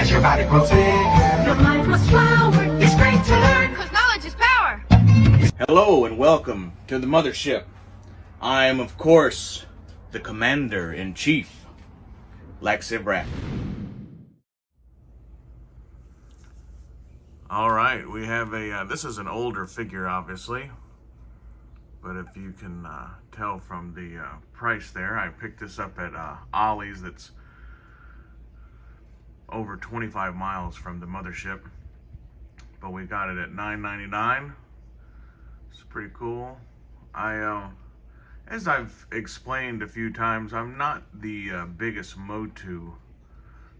as your body grows bigger. Your mind grows slower. It's great to learn, cause knowledge is power. Hello and welcome to the mothership. I am, of course, the Commander-in-Chief, Lex Ibrak. Alright, we have this is an older figure, obviously. But if you can tell from the price there, I picked this up at Ollie's that's over 25 miles from the mothership. But we got it at $9.99. It's pretty cool. As I've explained a few times, I'm not the biggest MOTU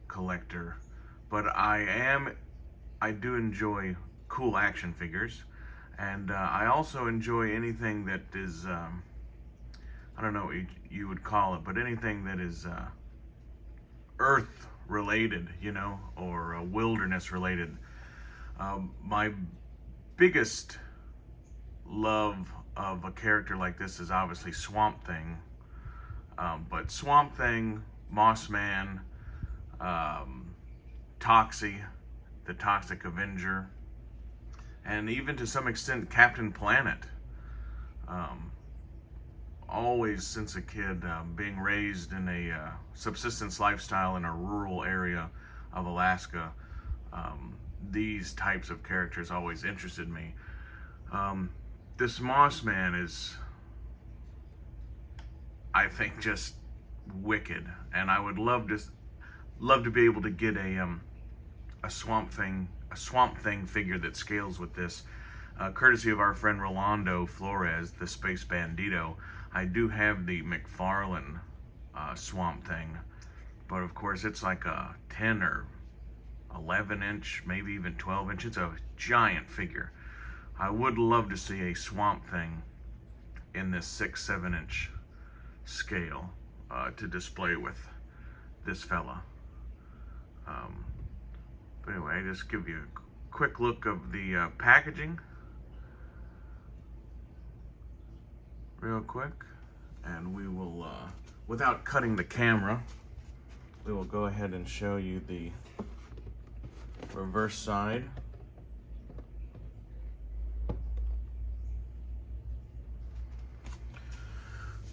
collector, but I do enjoy cool action figures. And I also enjoy anything that is, I don't know what you would call it, but anything that is Earth related, you know, or wilderness related. My biggest love of a character like this is obviously Swamp Thing. But Swamp Thing, Moss Man, Toxie, the Toxic Avenger, and even to some extent Captain Planet. Always since a kid, being raised in a subsistence lifestyle in a rural area of Alaska, these types of characters always interested me. This Moss Man is, I think, just wicked, and I would love to be able to get a Swamp Thing figure that scales with this, courtesy of our friend Rolando Flores, the Space Bandito. I do have the McFarlane Swamp Thing, but of course it's like a 10 or 11 inch, maybe even 12 inch. It's a giant figure. I would love to see a Swamp Thing in this 6-7 inch scale to display with this fella. But anyway, just give you a quick look of the packaging real quick, and we will, without cutting the camera, we will go ahead and show you the reverse side.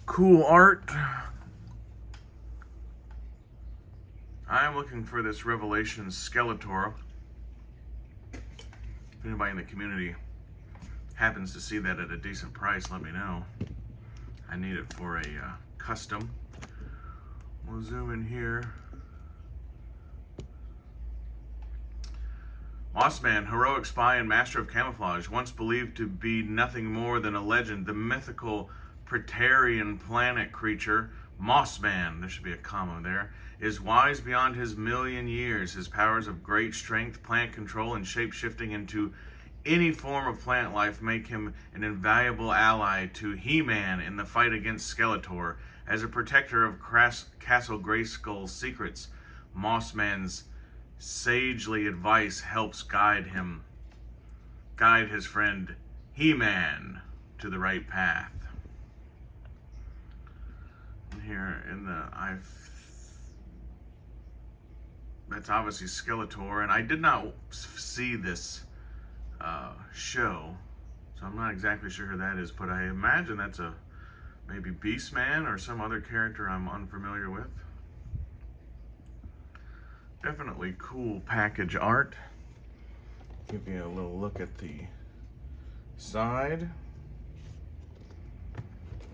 Cool art. I'm looking for this Revelations Skeletor. If anybody in the community happens to see that at a decent price, let me know. I need it for a custom. We'll zoom in here. Mossman, heroic spy and master of camouflage, once believed to be nothing more than a legend, the mythical Praetorian planet creature, Mossman, there should be a comma there, is wise beyond his million years. His powers of great strength, plant control, and shape-shifting into any form of plant life make him an invaluable ally to He-Man in the fight against Skeletor. As a protector of Castle Grayskull's secrets, Mossman's sagely advice helps guide his friend He-Man to the right path. And here in the that's obviously Skeletor, and I did not see this show, so I'm not exactly sure who that is, but I imagine that's maybe Beastman or some other character I'm unfamiliar with. Definitely cool package art. Give you a little look at the side,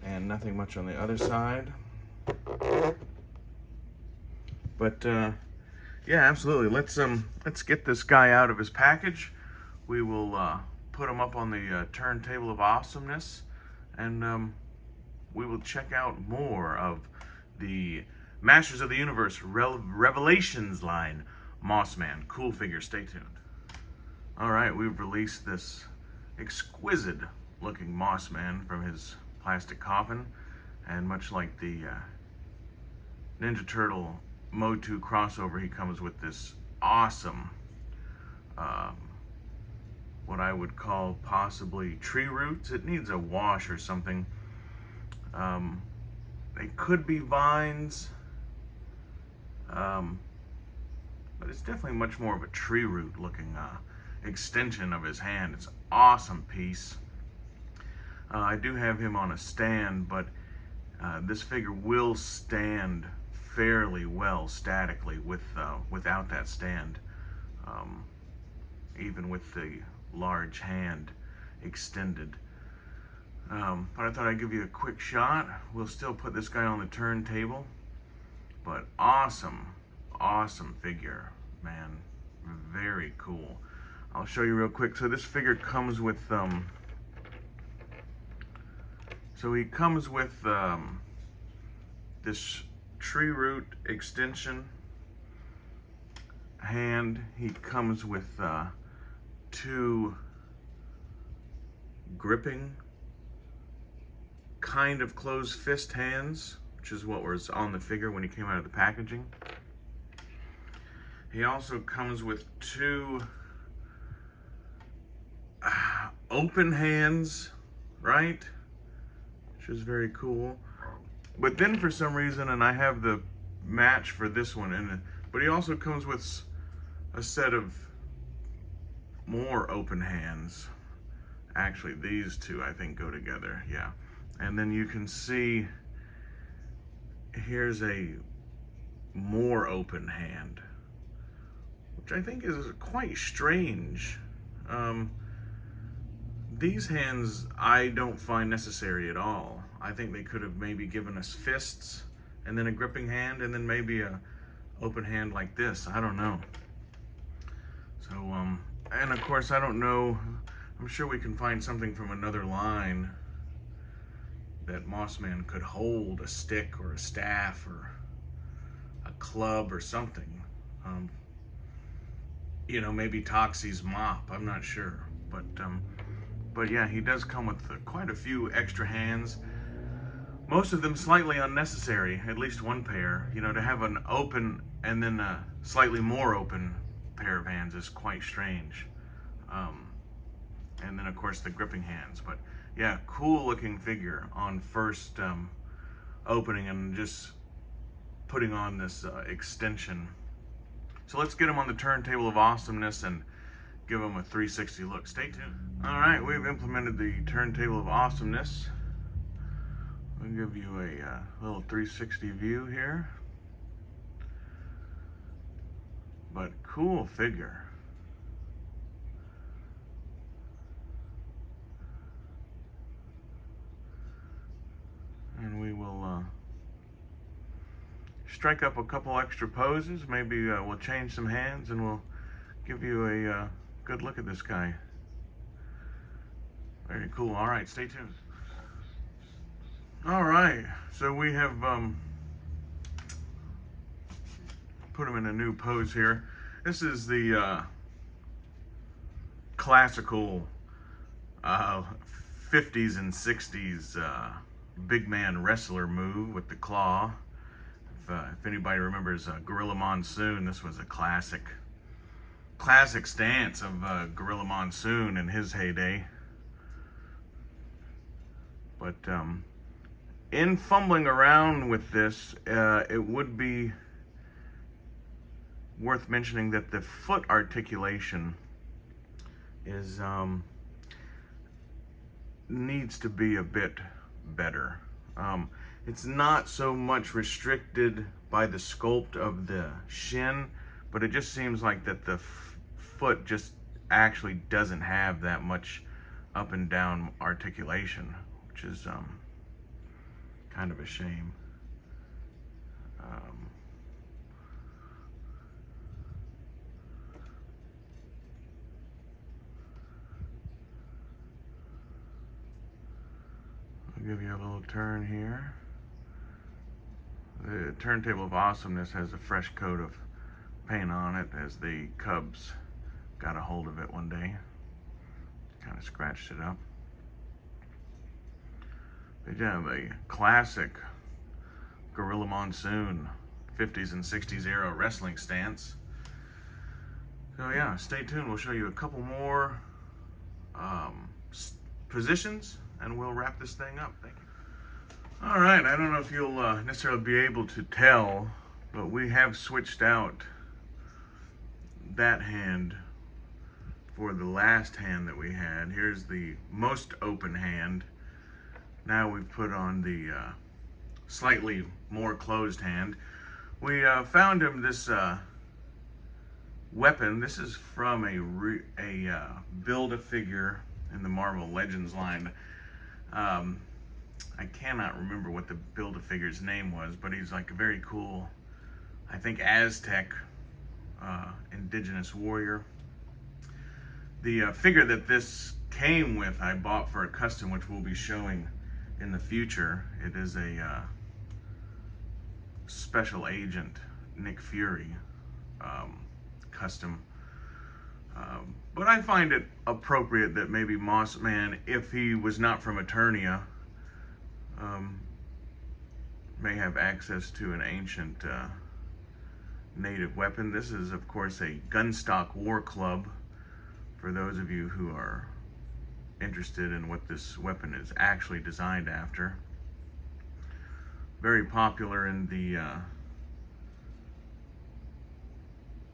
and nothing much on the other side. But yeah, absolutely. Let's get this guy out of his package. We will put him up on the turntable of awesomeness, and we will check out more of the Masters of the Universe Revelations line Mossman. Cool figure. Stay tuned. All right, we've released this exquisite looking Mossman from his plastic coffin, and much like the Ninja Turtle MOTU crossover, he comes with this awesome what I would call possibly tree roots. It needs a wash or something. They could be vines. But but it's definitely much more of a tree root looking extension of his hand. It's an awesome piece. I do have him on a stand, but this figure will stand fairly well statically without that stand, even with the large hand extended. But I thought I'd give you a quick shot. We'll still put this guy on the turntable, but awesome figure, man. Very cool. I'll show you real quick. So this figure comes with this tree root extension hand. He comes with two gripping kind of closed fist hands, which is what was on the figure when he came out of the packaging. He also comes with two open hands, right? Which is very cool. But then for some reason, and I have the match for this one, but he also comes with a set of more open hands. Actually, these two I think go together, yeah. And then you can see here's a more open hand, which I think is quite strange. These hands I don't find necessary at all. I think they could have maybe given us fists and then a gripping hand and then maybe a open hand like this. I don't know. So, and of course I don't know, I'm sure we can find something from another line that Mossman could hold, a stick or a staff or a club or something. You know, maybe Toxie's mop, I'm not sure. But yeah, he does come with quite a few extra hands. Most of them slightly unnecessary, at least one pair. You know, to have an open and then a slightly more open pair of hands is quite strange. And then of course the gripping hands. But yeah, cool looking figure on first opening and just putting on this extension. So let's get him on the turntable of awesomeness and give him a 360 look. Stay tuned. All right, we've implemented the turntable of awesomeness. I'll give you a little 360 view here. But cool figure. And we will strike up a couple extra poses. Maybe we'll change some hands and we'll give you a good look at this guy. Very cool. All right, stay tuned. All right, so we have put him in a new pose here. This is the classical 50s and 60s big man wrestler move with the claw. If anybody remembers Gorilla Monsoon, this was a classic stance of Gorilla Monsoon in his heyday. But in fumbling around with this, it would be worth mentioning that the foot articulation is needs to be a bit better. It's not so much restricted by the sculpt of the shin, but it just seems like that the foot just actually doesn't have that much up and down articulation, which is kind of a shame. I'll give you a little turn here. The turntable of awesomeness has a fresh coat of paint on it as the Cubs got a hold of it one day. Kind of scratched it up. They have a classic Gorilla Monsoon 50s and 60s era wrestling stance. So yeah, stay tuned. We'll show you a couple more positions and we'll wrap this thing up. Thank you. All right, I don't know if you'll necessarily be able to tell, but we have switched out that hand for the last hand that we had. Here's the most open hand. Now we've put on the slightly more closed hand. We found him this weapon. This is from a Build-A-Figure in the Marvel Legends line. I cannot remember what the Build-A-Figure's name was, but he's like a very cool, I think, Aztec indigenous warrior. The figure that this came with I bought for a custom, which we'll be showing in the future. It is a Special Agent Nick Fury custom. But I find it appropriate that maybe Mossman, if he was not from Eternia, may have access to an ancient native weapon. This is, of course, a Gunstock War Club, for those of you who are interested in what this weapon is actually designed after. Very popular in the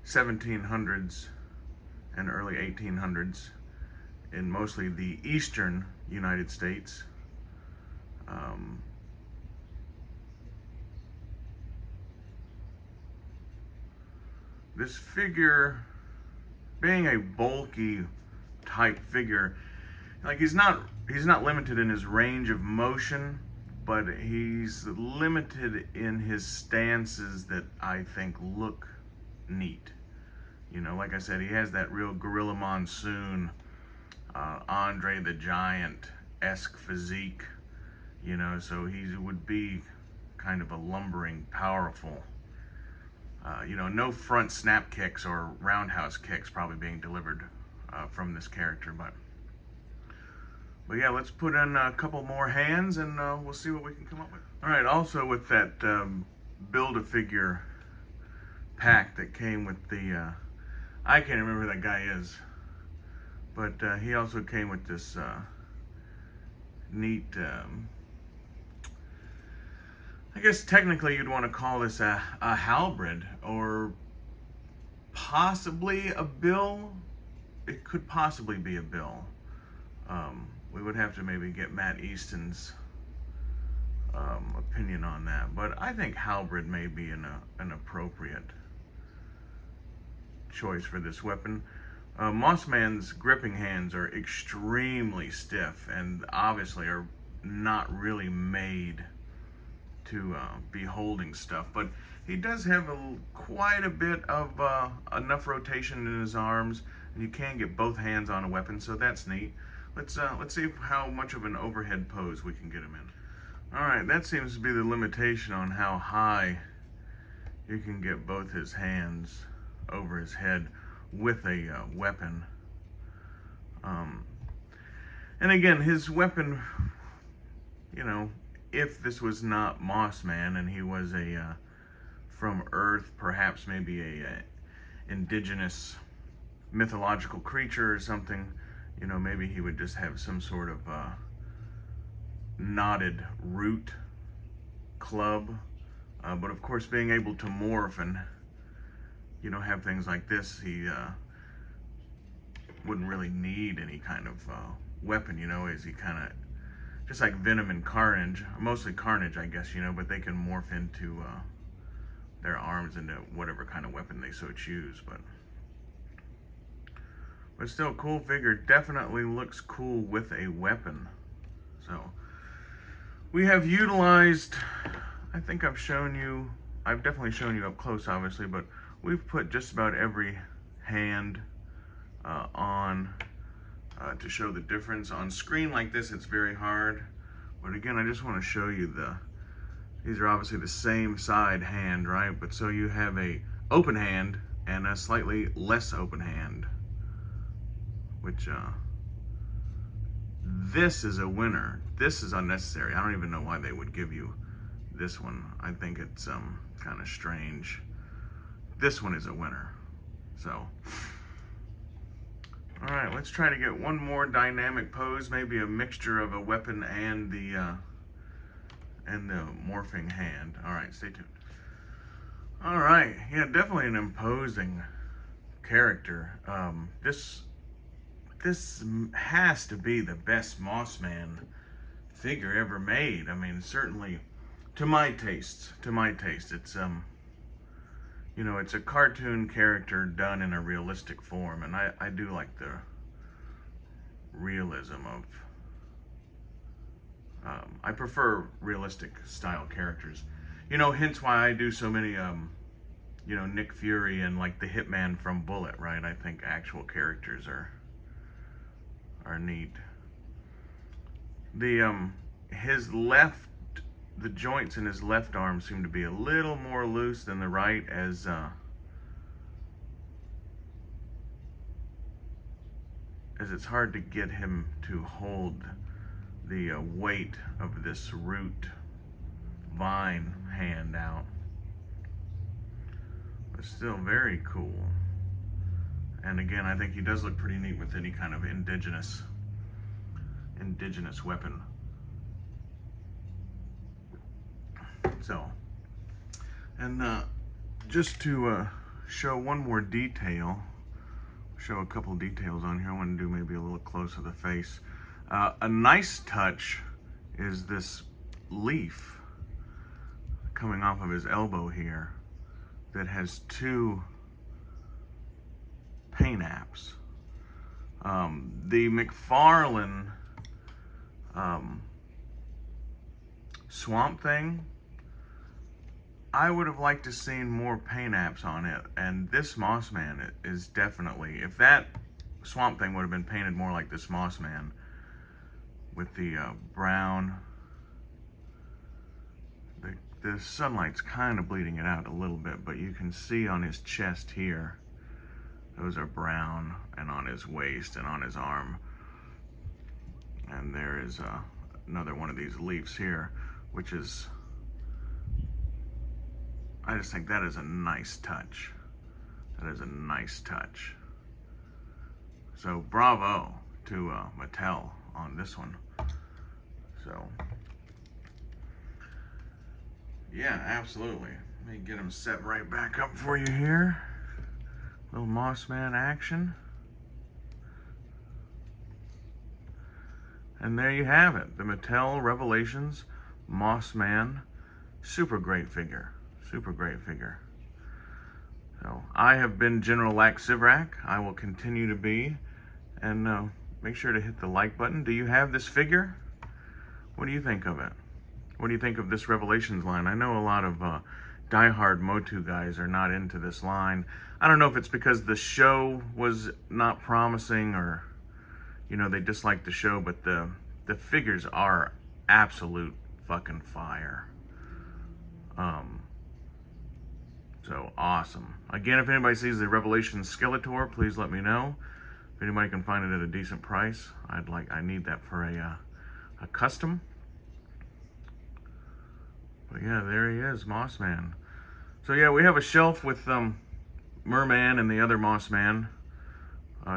1700s and early 1800s in mostly the eastern United States. This figure, being a bulky type figure, like he's not limited in his range of motion, but he's limited in his stances that I think look neat. You know, like I said, he has that real Gorilla Monsoon, Andre the Giant-esque physique, you know, so he would be kind of a lumbering, powerful, you know, no front snap kicks or roundhouse kicks probably being delivered from this character, but yeah, let's put in a couple more hands and we'll see what we can come up with. All right, also with that Build-A-Figure pack that came with the, I can't remember who that guy is, but he also came with this neat, I guess technically you'd want to call this a halberd, or possibly a bill. It could possibly be a bill. We would have to maybe get Matt Easton's opinion on that, but I think halberd may be an appropriate choice for this weapon. Mossman's gripping hands are extremely stiff and obviously are not really made to be holding stuff, but he does have quite a bit of enough rotation in his arms, and you can get both hands on a weapon, so that's neat. Let's see how much of an overhead pose we can get him in. All right, that seems to be the limitation on how high you can get both his hands over his head with a weapon. And again, his weapon, you know, if this was not Mossman and he was a from Earth, perhaps maybe a indigenous mythological creature or something, you know, maybe he would just have some sort of knotted root club. But of course, being able to morph and, you know, have things like this, he wouldn't really need any kind of weapon, you know, as he kind of, just like Venom and Carnage, mostly Carnage, I guess, you know, but they can morph into their arms into whatever kind of weapon they so choose. But still, cool figure. Definitely looks cool with a weapon. So we have utilized, I think I've definitely shown you up close, obviously, but we've put just about every hand on to show the difference. On screen like this, it's very hard. But again, I just want to show you these are obviously the same side hand, right? But so you have a open hand and a slightly less open hand, which this is a winner. This is unnecessary. I don't even know why they would give you this one. I think it's kind of strange. This one is a winner. So, all right, let's try to get one more dynamic pose, maybe a mixture of a weapon and the morphing hand. All right, stay tuned. All right, yeah, definitely an imposing character. This has to be the best Mossman figure ever made. I mean, certainly to my taste, it's you know, it's a cartoon character done in a realistic form, and I do like the realism of I prefer realistic style characters, you know, hence why I do so many you know, Nick Fury and like the Hitman from Bullet, right? I think actual characters are neat. The the joints in his left arm seem to be a little more loose than the right, as it's hard to get him to hold the weight of this root vine hand out. But still very cool. And again, I think he does look pretty neat with any kind of indigenous weapon. So, and just to show one more detail, show a couple details on here. I want to do maybe a little close of the face. A nice touch is this leaf coming off of his elbow here that has two paint apps. The McFarlane Swamp Thing, I would have liked to seen more paint apps on it, and this Mossman is definitely, if that Swamp Thing would have been painted more like this Mossman with the brown, the sunlight's kind of bleeding it out a little bit, but you can see on his chest here, those are brown, and on his waist and on his arm. And there is another one of these leaves here, which is, I just think that is a nice touch. That is a nice touch. So bravo to Mattel on this one. So, yeah, absolutely. Let me get him set right back up for you here. Little Mossman action. And there you have it. The Mattel Revelations Mossman. Super great figure. Super great figure. So, I have been General Lax Sivrak. I will continue to be. And make sure to hit the like button. Do you have this figure? What do you think of it? What do you think of this Revelations line? I know a lot of diehard MOTU guys are not into this line. I don't know if it's because the show was not promising, or, you know, they disliked the show, but the figures are absolute fucking fire. So awesome. Again, if anybody sees the Revelations Skeletor, please let me know. If anybody can find it at a decent price, I need that for a custom. But yeah, there he is, Mossman. So yeah, we have a shelf with Merman and the other Mossman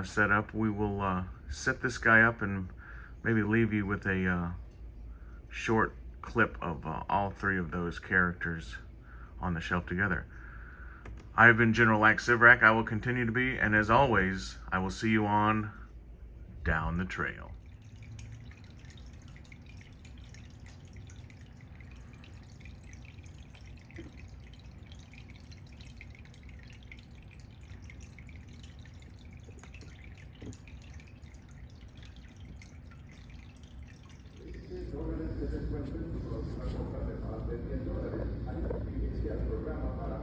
set up. We will set this guy up and maybe leave you with a short clip of all three of those characters on the shelf together. I have been General Lax Sivrak. I will continue to be, and as always, I will see you on Down the Trail. Programa para